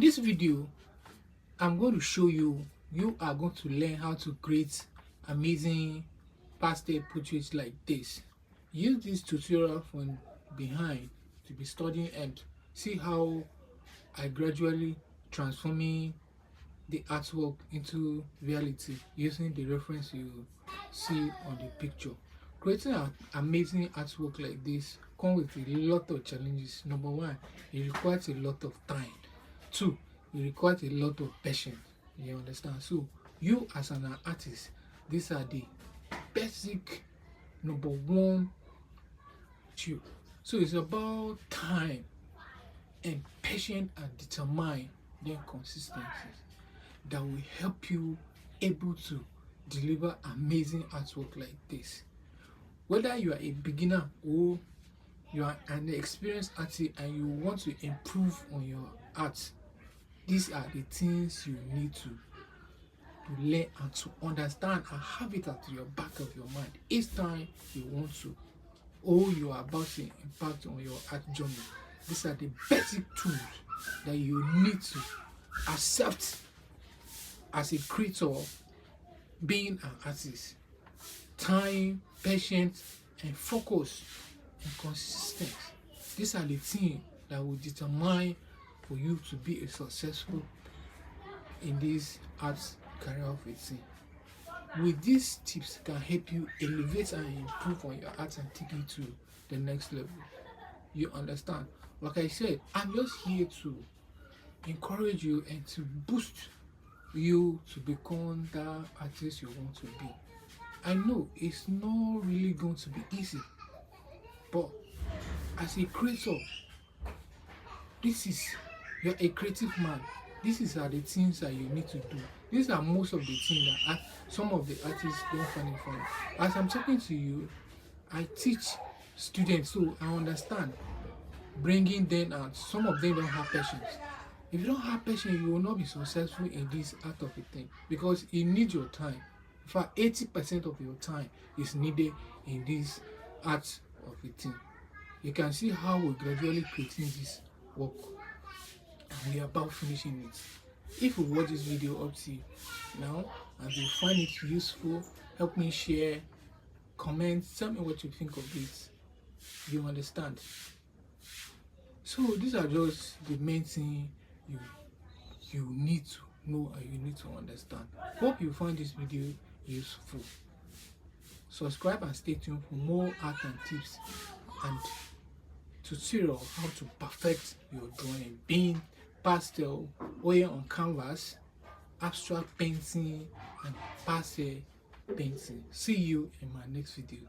This video, I'm going to show you are going to learn how to create amazing pastel portraits like this. Use this tutorial from behind to be studying and see how I gradually transforming the artwork into reality using the reference you see on the picture. Creating an amazing artwork like this comes with a lot of challenges. Number one, it requires a lot of time. Two, it requires a lot of patience. You understand? So you as an artist, these are the basic number one two. So it's about time and patience and determine then consistency that will help you able to deliver amazing artwork like this. Whether you are a beginner or you are an experienced artist and you want to improve on your art, these are the things you need to learn and to understand and have it at your back of your mind each time you want to or you are about to impact on your art journey. These are the basic tools that you need to accept as a creator, being an artist. Time, patience, and focus and consistency. These are the things that will determine for you to be a successful in this arts career of a thing. With these tips can help you elevate and improve on your art and take it to the next level. You understand? Like I said, I'm just here to encourage you and to boost you to become that artist you want to be. I know it's not really going to be easy, but as a creator, this is you're a creative man. These are the things that you need to do. These are most of the things that some of the artists don't find it funny. As I'm talking to you, I teach students, so I understand bringing them out. Some of them don't have patience. If you don't have patience, you will not be successful in this art of a thing because it needs your time. In fact, 80% of your time is needed in this art of a thing. You can see how we're gradually creating this work and we're about finishing it. If you watch this video up to now and you find it useful, help me share, comment, tell me what you think of it. You understand? So these are just the main thing you need to know and you need to understand. Hope you find this video useful. Subscribe and stay tuned for more art and tips and tutorial how to perfect your drawing, being pastel, oil on canvas, abstract painting, and pastel painting. See you in my next video.